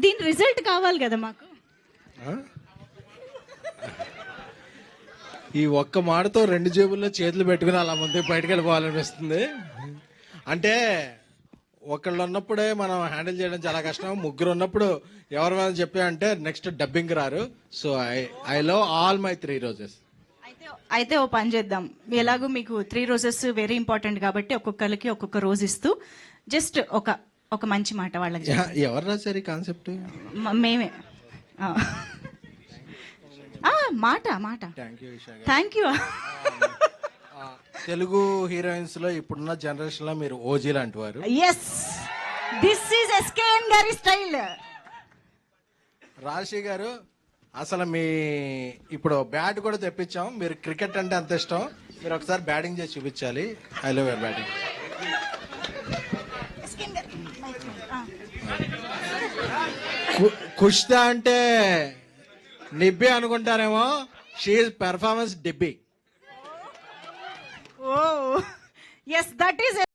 దీని రిజల్ట్ కావాలి కదా మాకు. ఈ ఒక్క మాటతో 2 జేబుల్లో చేతులు పెట్టుకుని అలా ముందుకు బయటకు వెళ్ళిపోవాలనిపిస్తుంది. అంటే ఒకళ్ళు ఉన్నప్పుడే మనం హ్యాండిల్ చేయడం చాలా కష్టం. ముగ్గురు ఉన్నప్పుడు ఎవరి మీద చెప్పామంటే నెక్స్ట్ డబ్బింగ్ రారు. So I love all my 3 roses. అయితే ఓ పని చేద్దాం. ఎలాగో మీకు 3 రోజెస్ వెరీ ఇంపార్టెంట్ కాబట్టి ఒక్కొక్కరికి ఒక్కొక్క రోజు ఇస్తూ జస్ట్ ఒక మంచి మాట వాళ్ళకి. ఎవరు రాశారు ఈ కాన్సెప్ట్? మేమే. మాట థ్యాంక్ యూ. తెలుగు హీరోయిన్స్ లో ఇప్పుడున్న జనరేషన్ లో మీరు ఓజీ లాంటి వారు. ఎస్, దిస్ ఈజ్ ఎస్కేఎన్ గారి స్టైల్. రాశి గారు, అసలు మీ ఇప్పుడు బ్యాట్ కూడా తెప్పించాం. మీరు క్రికెట్ అంటే అంత ఇష్టం. మీరు ఒకసారి బ్యాటింగ్ చేసి చూపించాలి. I love your batting. కుష్తా అంటే నిబ్బి అనుకుంటారేమో. షీఈ్ పెర్ఫార్మెన్స్ డిబ్బి. Oh yes, that is